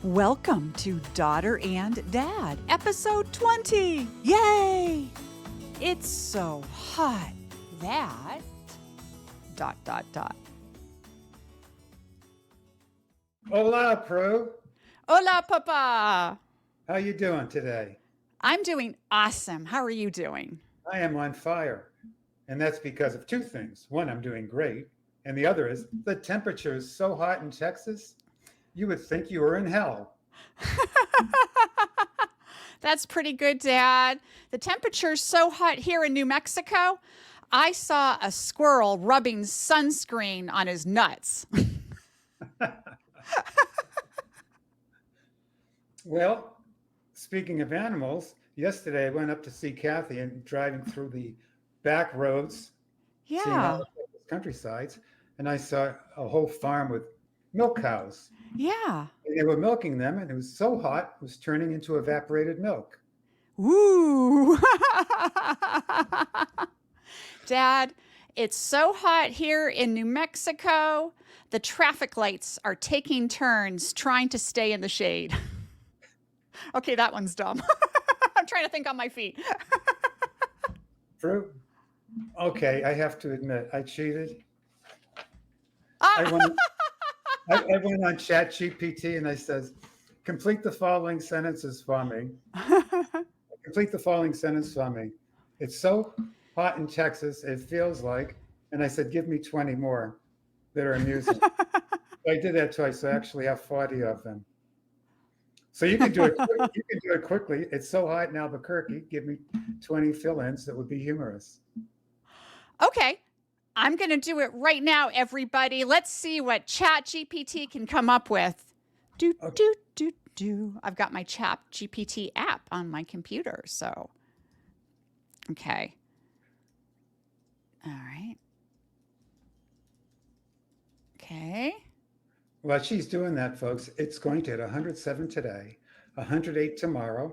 Welcome to Daughter and Dad, episode 20. Yay! It's so hot that... ... Hola, Pru. Hola, Papa. How you doing today? I'm doing awesome. How are you doing? I am on fire. And that's because of two things. One, I'm doing great. And the other is the temperature is so hot in Texas, you would think you were in hell. That's pretty good, Dad. The temperature's so hot here in New Mexico, I saw a squirrel rubbing sunscreen on his nuts. Well, speaking of animals, yesterday I went up to see Kathy and driving through the back roads, seeing all the countrysides, and I saw a whole farm with milk cows. Yeah. And they were milking them, and it was so hot, it was turning into evaporated milk. Ooh. Dad, it's so hot here in New Mexico. The traffic lights are taking turns trying to stay in the shade. Okay, that one's dumb. I'm trying to think on my feet. True. Okay, I have to admit, I cheated. I went on ChatGPT and I said, complete the following sentences for me. Complete the following sentence for me. It's so hot in Texas, it feels like, and I said, give me 20 more that are amusing. I did that twice, so I actually have 40 of them. So you can do it. You can do it quickly. It's so hot in Albuquerque. Give me 20 fill-ins that would be humorous. Okay, I'm going to do it right now, everybody. Let's see what ChatGPT can come up with. I've got my ChatGPT app on my computer, so okay. All right. Okay. While she's doing that, folks, it's going to hit 107 today, 108 tomorrow.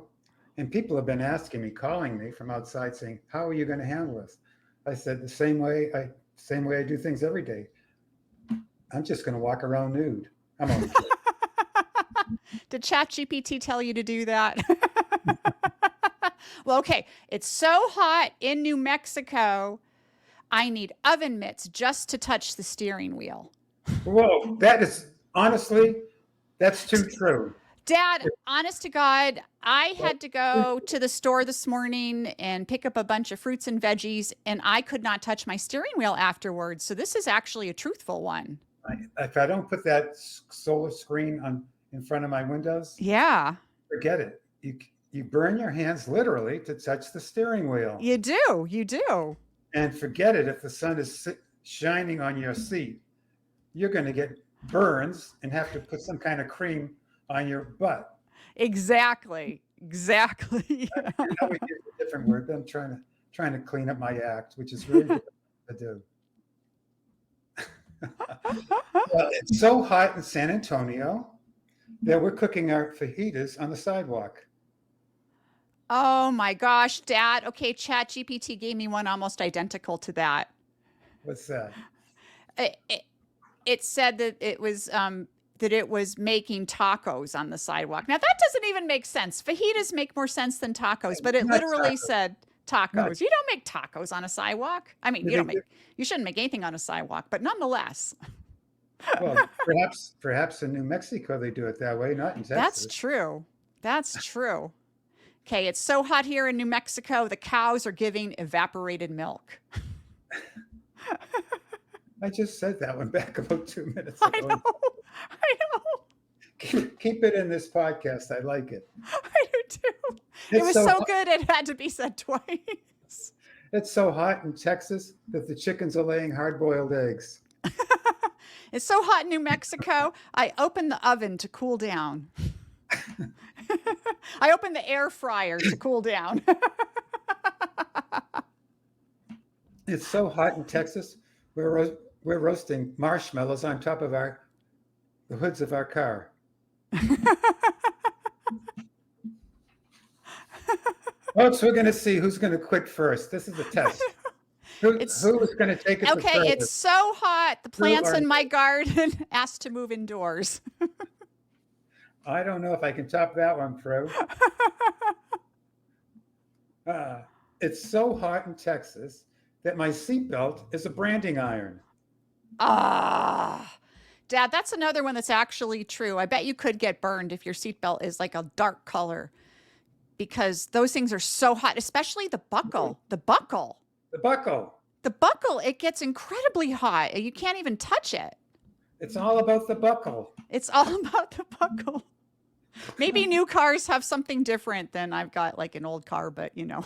And people have been asking me, calling me from outside saying, how are you going to handle this? I said, the same way I do things every day. I'm just going to walk around nude. I'm only kidding. Did ChatGPT tell you to do that? Well, okay. It's so hot in New Mexico, I need oven mitts just to touch the steering wheel. Whoa, that is, honestly, that's too true. Dad, honest to God, I had to go to the store this morning and pick up a bunch of fruits and veggies, and I could not touch my steering wheel afterwards. So this is actually a truthful one. If I don't put that solar screen on in front of my windows, yeah, forget it. You burn your hands literally to touch the steering wheel. You do. And forget it if the sun is shining on your seat. You're going to get burns and have to put some kind of cream on your butt. Exactly. I know we use a different word, but I'm trying to clean up my act, which is really difficult to do. Well, it's so hot in San Antonio that we're cooking our fajitas on the sidewalk. Oh my gosh, Dad. Okay, ChatGPT gave me one almost identical to that. What's that? It said that it was making tacos on the sidewalk. Now that doesn't even make sense. Fajitas make more sense than tacos, but it literally said tacos. You don't make tacos on a sidewalk. I mean, you shouldn't make anything on a sidewalk, but nonetheless. Well, perhaps in New Mexico they do it that way, not in Texas. That's true. Okay, it's so hot here in New Mexico, the cows are giving evaporated milk. I just said that one back about 2 minutes ago. I know. Keep it in this podcast. I like it. I do too. It was so good it had to be said twice. It's so hot in Texas that the chickens are laying hard-boiled eggs. It's so hot in New Mexico, I opened the oven to cool down. I opened the air fryer to cool down. It's so hot in Texas, we're roasting marshmallows on top of the hoods of our car. Folks, we're going to see who's going to quit first. This is a test. Who is going to take it? Okay, it's so hot. The plants in my garden asked to move indoors. I don't know if I can top that one, Prue. Uh, it's so hot in Texas that my seatbelt is a branding iron. Ah, Dad, that's another one that's actually true. I bet you could get burned if your seatbelt is like a dark color because those things are so hot, especially the buckle. The buckle. The buckle. The buckle, it gets incredibly hot. You can't even touch it. It's all about the buckle. It's all about the buckle. Maybe new cars have something different than I've got like an old car, but you know.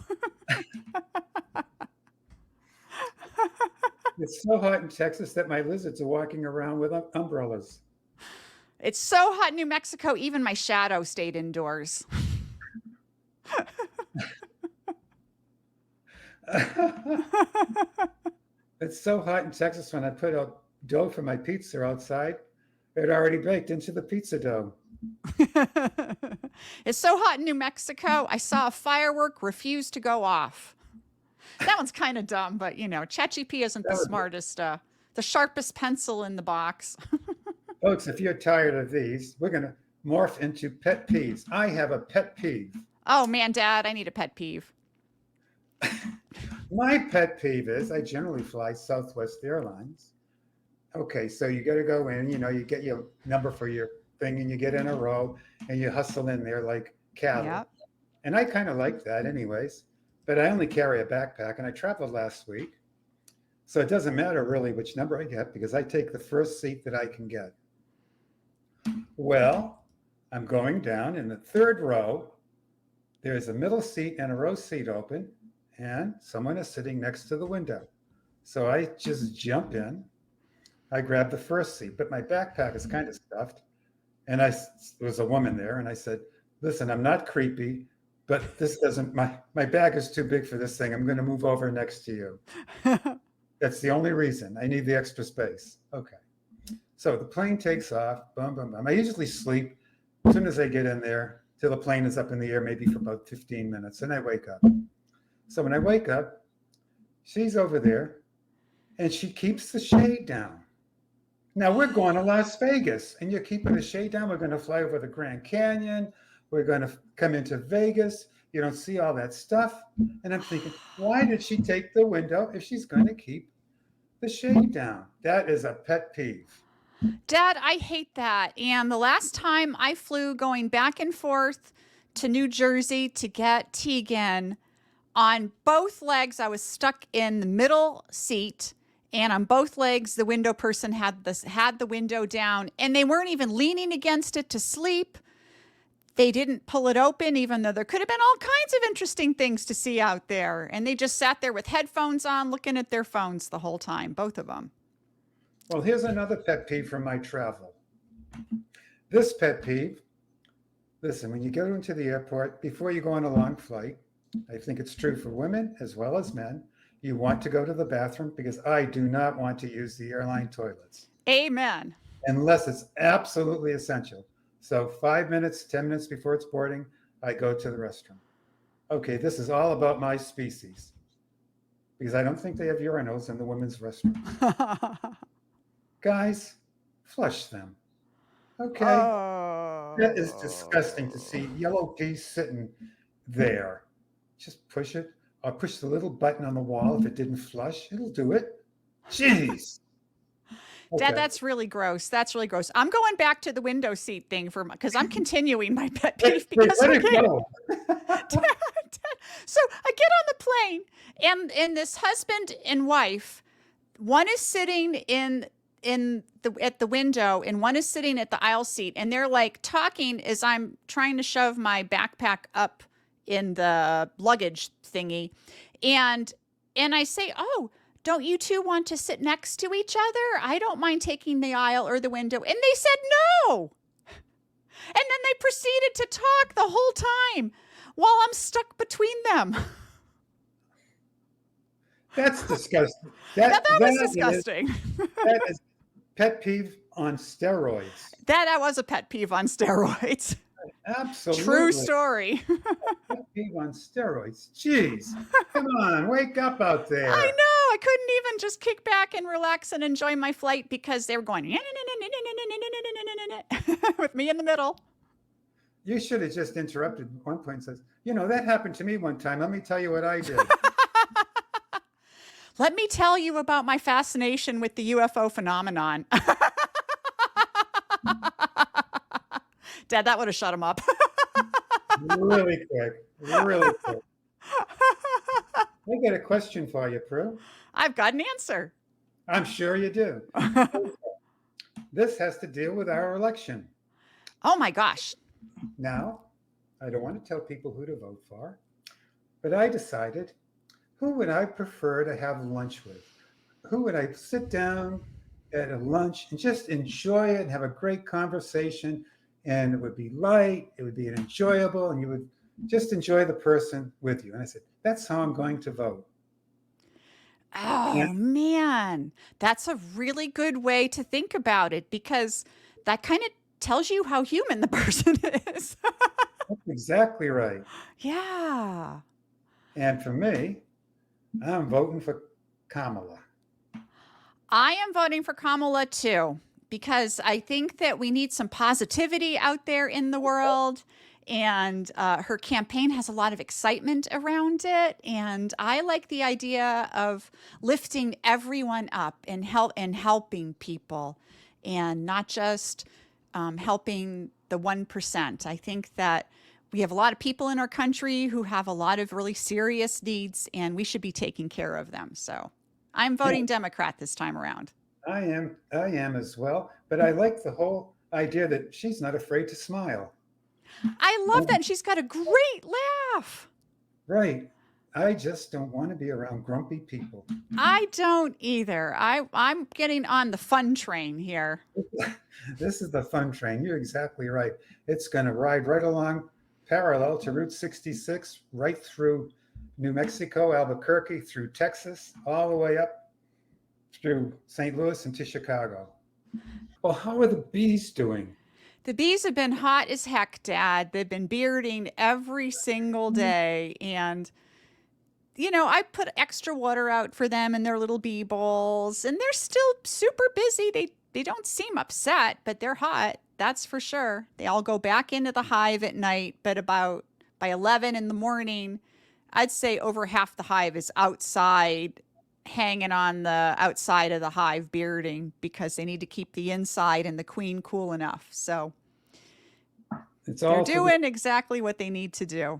It's so hot in Texas that my lizards are walking around with umbrellas. It's so hot in New Mexico, even my shadow stayed indoors. It's so hot in Texas when I put a dough for my pizza outside, it already baked into the pizza dough. It's so hot in New Mexico, I saw a firework refuse to go off. That one's kind of dumb, but you know, ChatGPT isn't the smartest, the sharpest pencil in the box. Folks, if you're tired of these, we're going to morph into pet peeves. I have a pet peeve. Oh man, Dad, I need a pet peeve. My pet peeve is I generally fly Southwest Airlines. Okay, so you got to go in, you get your number for your thing and you get in a row and you hustle in there like cattle. Yep. And I kind of like that anyways, but I only carry a backpack and I traveled last week. So it doesn't matter really which number I get because I take the first seat that I can get. Well, I'm going down in the third row. There's a middle seat and a row seat open and someone is sitting next to the window. So I just jump in. I grab the first seat, but my backpack is kind of stuffed. And there was a woman there and I said, listen, I'm not creepy, but this doesn't, my bag is too big for this thing. I'm going to move over next to you. That's the only reason. I need the extra space. Okay. So the plane takes off, boom, boom, boom. I usually sleep as soon as I get in there till the plane is up in the air, maybe for about 15 minutes. And I wake up. So when I wake up, she's over there and she keeps the shade down. Now we're going to Las Vegas and you're keeping the shade down. We're going to fly over the Grand Canyon. We're going to come into Vegas. You don't see all that stuff. And I'm thinking, why did she take the window if she's going to keep the shade down? That is a pet peeve. Dad, I hate that. And the last time I flew going back and forth to New Jersey to get Tegan, on both legs, I was stuck in the middle seat. And on both legs, the window person had the window down and they weren't even leaning against it to sleep. They didn't pull it open, even though there could have been all kinds of interesting things to see out there. And they just sat there with headphones on, looking at their phones the whole time, both of them. Well, here's another pet peeve from my travel. This pet peeve, listen, when you go into the airport, before you go on a long flight, I think it's true for women as well as men, you want to go to the bathroom because I do not want to use the airline toilets. Amen. Unless it's absolutely essential. So 5 minutes, 10 minutes before it's boarding, I go to the restroom. Okay, this is all about my species because I don't think they have urinals in the women's restroom. Guys, flush them. Okay. Oh. That is disgusting to see yellow geese sitting there. Just push it or push the little button on the wall. If it didn't flush, it'll do it. Jeez. Okay. Dad, that's really gross. That's really gross. I'm going back to the window seat thing because I'm continuing my pet peeve because let it go. So I get on the plane and this husband and wife, one is sitting at the window and one is sitting at the aisle seat and they're like talking as I'm trying to shove my backpack up in the luggage thingy. And I say, oh, don't you two want to sit next to each other? I don't mind taking the aisle or the window. And they said no. And then they proceeded to talk the whole time while I'm stuck between them. That's disgusting. That was disgusting. That is pet peeve on steroids. That was a pet peeve on steroids. Absolutely. True story. Pet peeve on steroids. Jeez. Come on, wake up out there. I know. I couldn't even just kick back and relax and enjoy my flight because they were going with me in the middle. You should have just interrupted at one point and says, that happened to me one time. Let me tell you what I did. Let me tell you about my fascination with the UFO phenomenon. Dad, that would have shut him up. Really quick. Really quick. I got a question for you, Pru. I've got an answer. I'm sure you do. This has to deal with our election. Oh my gosh. Now, I don't want to tell people who to vote for, but I decided, who would I prefer to have lunch with? Who would I sit down at a lunch and just enjoy it and have a great conversation? And it would be light, it would be enjoyable, and you would just enjoy the person with you. And I said, that's how I'm going to vote. Oh man, that's a really good way to think about it, because that kind of tells you how human the person is. That's exactly right. Yeah. And for me, I'm voting for Kamala. I am voting for Kamala too, because I think that we need some positivity out there in the world. And her campaign has a lot of excitement around it. And I like the idea of lifting everyone up and helping people, and not just helping the 1%. I think that we have a lot of people in our country who have a lot of really serious needs, and we should be taking care of them. So I'm voting Democrat this time around. I am as well. But I like the whole idea that she's not afraid to smile. I love that. And she's got a great laugh. Right. I just don't want to be around grumpy people. I don't either. I'm getting on the fun train here. This is the fun train. You're exactly right. It's going to ride right along parallel to Route 66, right through New Mexico, Albuquerque, through Texas, all the way up through St. Louis and to Chicago. Well, how are the bees doing? The bees have been hot as heck, Dad. They've been bearding every single day. And, I put extra water out for them in their little bee bowls, and they're still super busy. They don't seem upset, but they're hot. That's for sure. They all go back into the hive at night, but by 11 in the morning, I'd say over half the hive is outside, hanging on the outside of the hive bearding, because they need to keep the inside and the queen cool enough. So they're doing exactly what they need to do.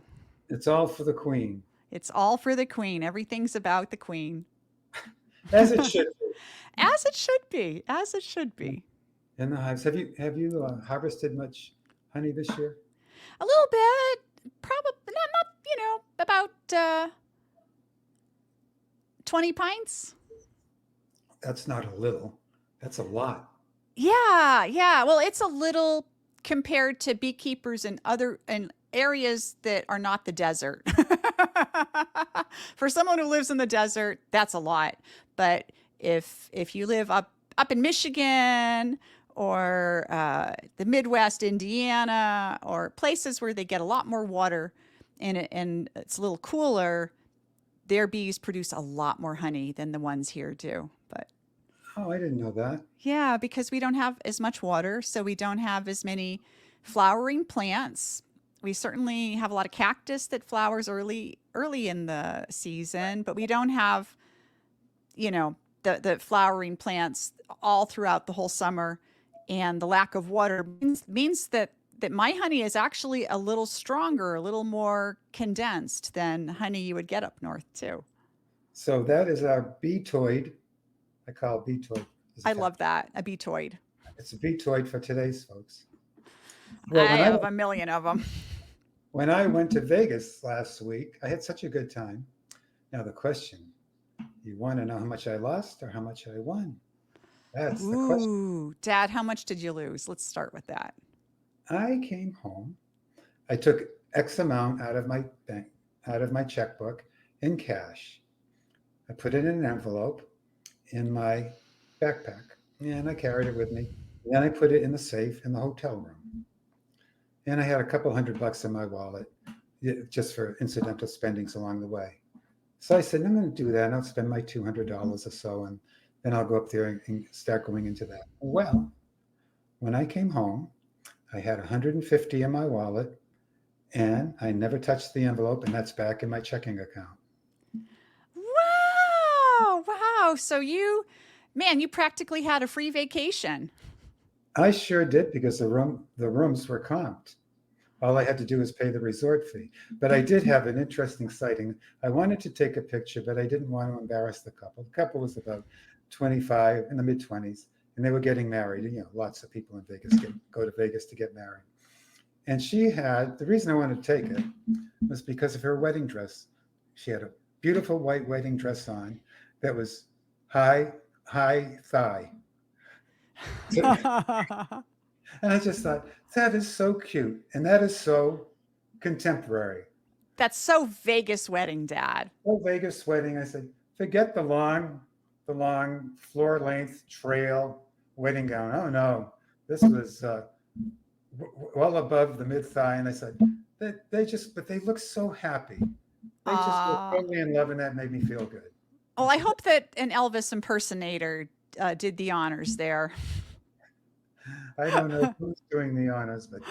It's all for the queen. It's all for the queen. Everything's about the queen. As it should be. As it should be. As it should be. In the hives. Have you harvested much honey this year? A little bit. Probably not about 20 pints. That's not a little. That's a lot. Yeah. Well, it's a little compared to beekeepers in areas that are not the desert. For someone who lives in the desert, that's a lot. But if you live up in Michigan, or the Midwest, Indiana, or places where they get a lot more water and it's a little cooler, their bees produce a lot more honey than the ones here do. But oh, I didn't know that. Yeah, because we don't have as much water, so we don't have as many flowering plants. We certainly have a lot of cactus that flowers early in the season, but we don't have, the flowering plants all throughout the whole summer. And the lack of water means that my honey is actually a little stronger, a little more condensed than honey you would get up north too. So that is our beetoid. I call it beetoid. I love that, a beetoid. It's a beetoid for today's folks. Well, I have a million of them. When I went to Vegas last week, I had such a good time. Now the question, you want to know how much I lost or how much I won? That's the question. Ooh, Dad, how much did you lose? Let's start with that. I came home. I took X amount out of my checkbook in cash. I put it in an envelope in my backpack, and I carried it with me. Then I put it in the safe in the hotel room. And I had a couple $100 in my wallet just for incidental spendings along the way. So I said, I'm going to do that, and I'll spend my $200 or so, and then I'll go up there and start going into that. Well, when I came home, I had 150 in my wallet, and I never touched the envelope, and that's back in my checking account. Wow. Wow. So man, you practically had a free vacation. I sure did because the rooms were comped. All I had to do was pay the resort fee. But I did have an interesting sighting. I wanted to take a picture, but I didn't want to embarrass the couple. The couple was about 25, in the mid 20s, and they were getting married. You know, lots of people in Vegas go to Vegas to get married. And she had, the reason I wanted to take it was because of her wedding dress. She had a beautiful white wedding dress on that was high thigh. So, and I just thought, that is so cute. And that is so contemporary. That's so Vegas wedding, Dad. Oh, Vegas wedding. I said, forget the long floor length trail wedding gown. Oh no, this was well above the mid thigh. And I said, but they look so happy. They just look Uh, totally in love, and that made me feel good. well, I I said, hope that an Elvis impersonator did the honors there. I don't know who's doing the honors, but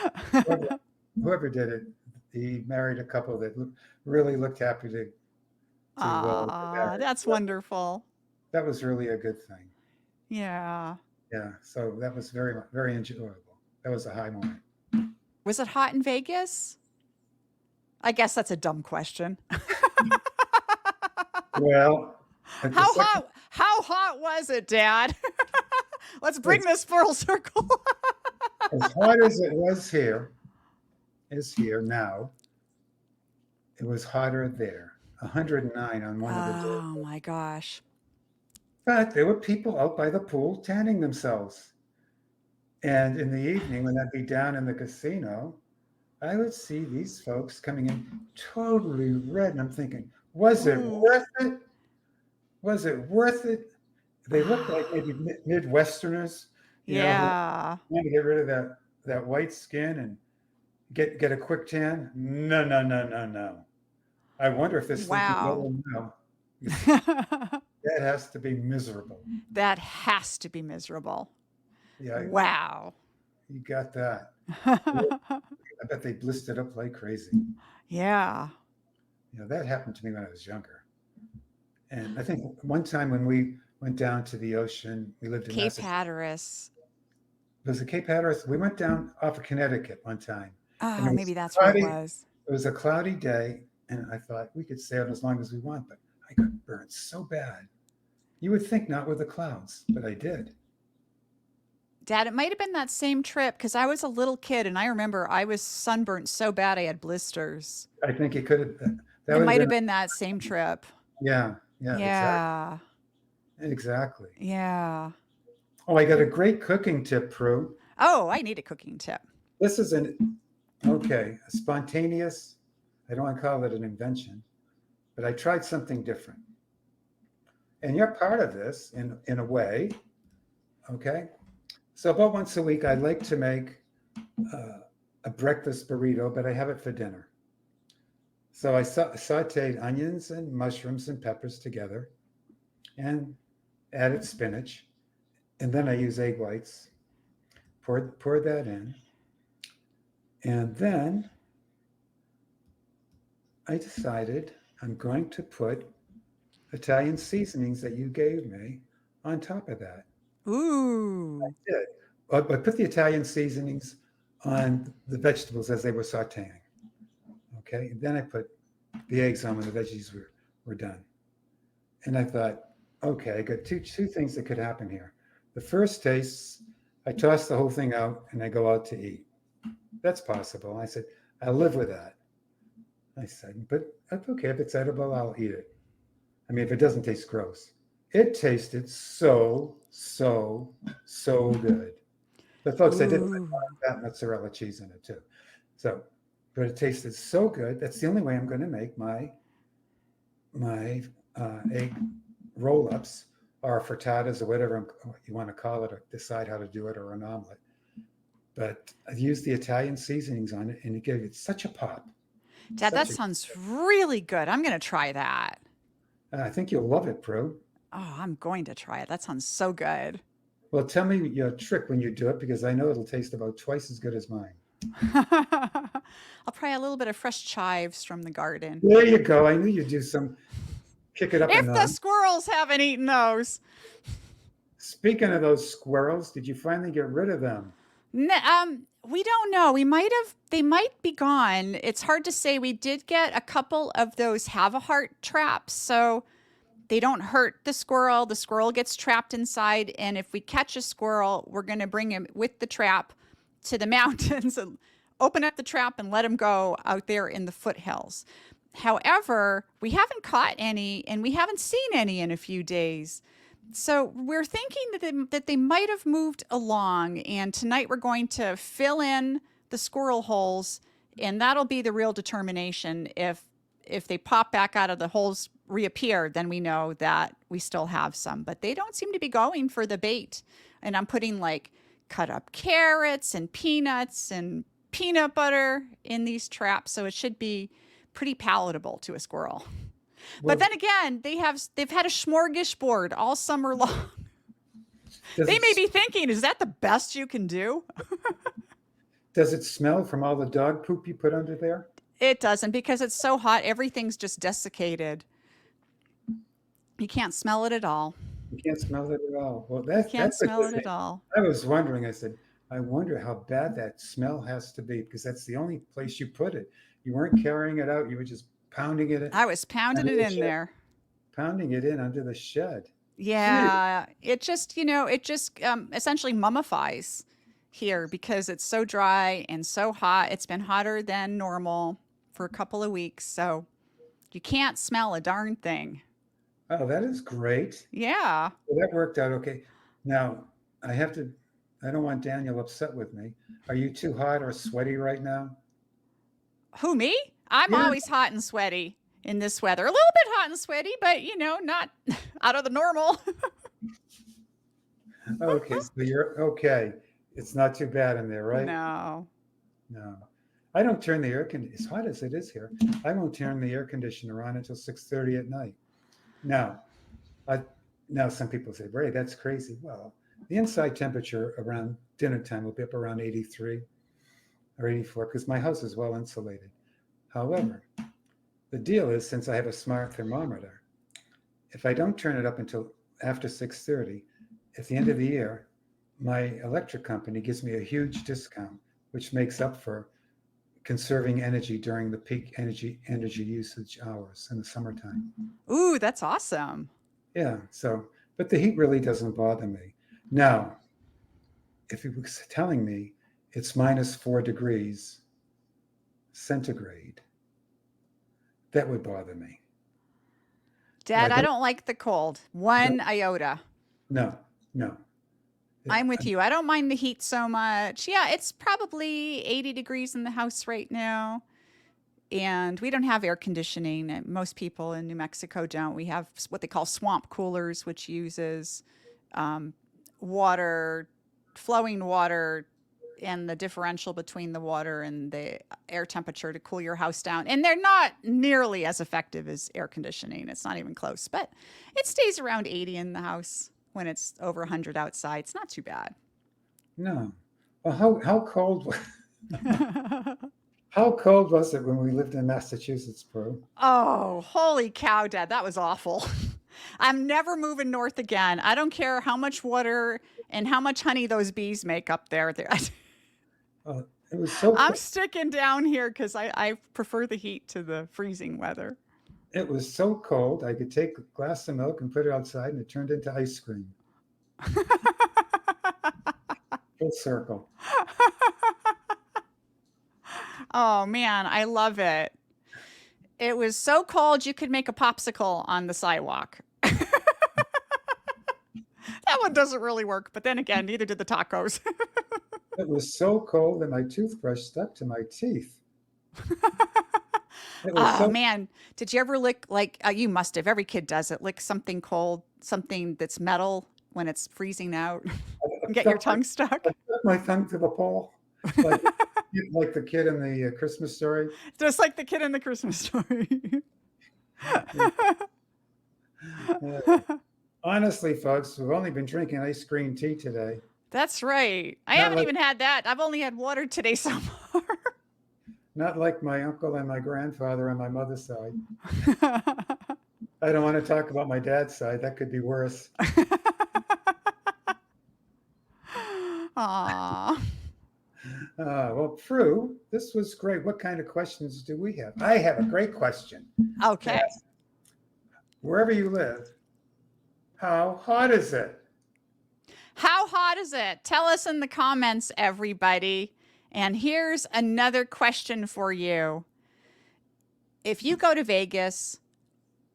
whoever, whoever did it, he married a couple that really looked happy to get married. That's wonderful. That was really a good thing. Yeah. Yeah, so that was very enjoyable. That was a high moment. Was it hot in Vegas? I guess that's a dumb question. Well, at the second, How hot was it, Dad? Let's bring as, this full circle. as hot as it was here, is here now, it was hotter there. 109 on one of the days. Oh my gosh. But there were people out by the pool tanning themselves. And in the evening, when I'd be down in the casino, I would see these folks coming in totally red. And I'm thinking, was it Ooh. worth it? Was it worth it? They looked like maybe Midwesterners, you know, who Yeah. want to get rid of that white skin and get a quick tan. No, no, no, no, no. I wonder if they're sleeping Wow. well now. That has to be miserable. That has to be miserable. Yeah, Wow. you got that. I bet they blistered up like crazy. Yeah. You know, that happened to me when I was younger. And I think one time when we went down to the ocean, we lived in Cape Massachusetts. Hatteras. It was the Cape Hatteras. We went down off of Connecticut one time, and Oh, it was maybe that's where it cloudy. was. It was a cloudy day, and I thought we could stay out as long as we want, but I got burnt so bad. You would think not with the clouds, but I did. Dad, it might have been that same trip because I was a little kid and I remember I was sunburnt so bad I had blisters. I think it could have been. That It would have might have been. been that same trip. Yeah, yeah, exactly, Yeah. exactly. Yeah. Oh, I got a great cooking tip, Prue. Oh, I need a cooking tip. This is a spontaneous. I don't want to call it an invention, but I tried something different. And you're part of this in a way. Okay. So about once a week, I like to make a breakfast burrito, but I have it for dinner. So I sauteed onions and mushrooms and peppers together and added spinach. And then I use egg whites, pour that in. And then I decided I'm going to put Italian seasonings that you gave me on top of that. Ooh. Yeah. I put the Italian seasonings on the vegetables as they were sauteing. Okay. And then I put the eggs on when the veggies were done. And I thought, okay, I got two things that could happen here. The first taste, I toss the whole thing out and I go out to eat. That's possible. I said, I live with that. I said, but that's okay. If it's edible, I'll eat it. I mean, if it doesn't taste gross. It tasted so good. But folks, I did put Ooh. that mozzarella cheese in it too. So, but it tasted so good. That's the only way I'm going to make my egg roll-ups or frittatas or whatever you want to call it, or decide how to do it, or an omelet. But I used the Italian seasonings on it, and it gave it such a pop. Dad, that Such a, sounds really good. I'm going to try that. I think you'll love it, Prue. Oh, I'm going to try it. That sounds so good. Well, tell me your trick when you do it because I know it'll taste about twice as good as mine. I'll try a little bit of fresh chives from the garden. There you go. I knew you'd do some kick it up a If the notch. squirrels haven't eaten those. Speaking of those squirrels, did you finally get rid of them? We don't know. They might be gone. It's hard to say. We did get a couple of those have a heart traps, so they don't hurt the squirrel. The squirrel gets trapped inside, and if we catch a squirrel, we're going to bring him with the trap to the mountains and open up the trap and let him go out there in the foothills. However, we haven't caught any, and we haven't seen any in a few days. So we're thinking that they might have moved along, and tonight we're going to fill in the squirrel holes, and that'll be the real determination. If they pop back out of the holes, reappear, then we know that we still have some. But they don't seem to be going for the bait. And I'm putting like cut up carrots and peanuts and peanut butter in these traps, so it should be pretty palatable to a squirrel. Well, But then again, they've had a smorgasbord all summer long. does They it, may be thinking, is that the best you can do? does it smell from all the dog poop you put under there? It doesn't, because it's so hot. Everything's just desiccated. You can't smell it at all. You can't smell it at all. Well, Can't that's a smell good it thing. at all. I was wondering, I said, I wonder how bad that smell has to be because that's the only place you put it. You weren't carrying it out. You were just pounding it I was pounding under it the in shed, there. pounding it in under the shed. Phew. Yeah, it just essentially mummifies here because it's so dry and so hot. It's been hotter than normal for a couple of weeks, so you can't smell a darn thing. Oh, that is great. Yeah. Well, that worked out okay. Now, I have to, I don't want Daniel upset with me. Are you too hot or sweaty right now? Who, me? I'm Yeah. always hot and sweaty in this weather. A little bit hot and sweaty, but not out of the normal. Okay, so you're okay. It's not too bad in there, right? No. No. I don't turn the air con as hot as it is here. I won't turn the air conditioner on until 6:30 at night. Now, I now some people say, Ray, that's crazy. Well, the inside temperature around dinner time will be up around 83 or 84 because my house is well insulated. However, the deal is since I have a smart thermometer, if I don't turn it up until after 6:30, at the end of the year, my electric company gives me a huge discount, which makes up for conserving energy during the peak energy usage hours in the summertime. Ooh, that's awesome. Yeah, so but the heat really doesn't bother me. Now, if it was telling me it's -4 degrees centigrade, that would bother me. Dad, Like, I don't like the cold. no, One iota. no, no. I'm with you. I don't mind the heat so much. Yeah, it's probably 80 degrees in the house right now. And we don't have air conditioning. Most people in New Mexico don't. We have what they call swamp coolers, which uses um, water, flowing water, and the differential between the water and the air temperature to cool your house down. And they're not nearly as effective as air conditioning. It's not even close, but it stays around 80 in the house when it's over 100 outside. It's not too bad. No. Well, how cold how cold was it when we lived in Massachusetts, Pru? Oh, holy cow, Dad. That was awful. I'm never moving north again. I don't care how much water and how much honey those bees make up there. It was so I'm sticking down here because I prefer the heat to the freezing weather. it was so cold. I could take a glass of milk and put it outside, and it turned into ice cream. Full circle. Oh, man, I love it. It was so cold you could make a popsicle on the sidewalk. That one doesn't really work, but then again, neither did the tacos. It was so cold that my toothbrush stuck to my teeth. It was Oh so man, did you ever lick like you must have. Every kid does it. Lick something cold, something that's metal when it's freezing out, I and get your stuck my, tongue stuck. I stuck my thumb to the pole, like like the kid in the Christmas story. Just like the kid in the Christmas story. Yeah. Honestly, folks, we've only been drinking ice green tea today. That's right. I Not haven't like even had that. I've only had water today so far. not like my uncle and my grandfather on my mother's side. I don't want to talk about my dad's side. That could be worse. Aw. Well, Prue, this was great. What kind of questions do we have? I have a great question to Okay. ask. Wherever you live, how hot is it? How hot is it? Tell us in the comments, everybody. And here's another question for you. If you go to Vegas,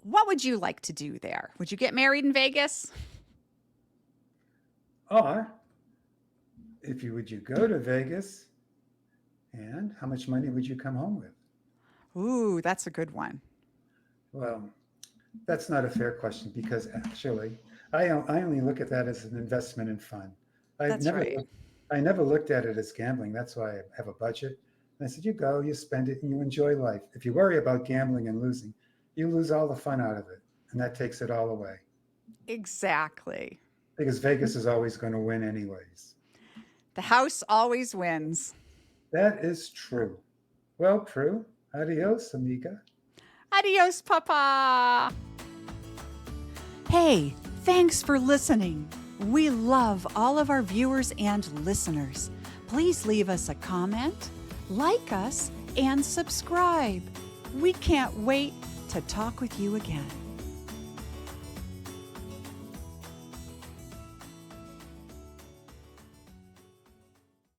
what would you like to do there? Would you get married in Vegas? Or would you go to Vegas and how much money would you come home with? Ooh, that's a good one. Well, that's not a fair question because actually, I only look at that as an investment in fun. That's right. I never looked at it as gambling. That's why I have a budget. And I said, you go, you spend it, and you enjoy life. If you worry about gambling and losing, you lose all the fun out of it, and that takes it all away. Exactly. Because Vegas is always going to win anyways. The house always wins. That is true. Well, Prue, adios, amiga. Adios, Papa. Hey, thanks for listening. We love all of our viewers and listeners. Please leave us a comment, like us, and subscribe. We can't wait to talk with you again.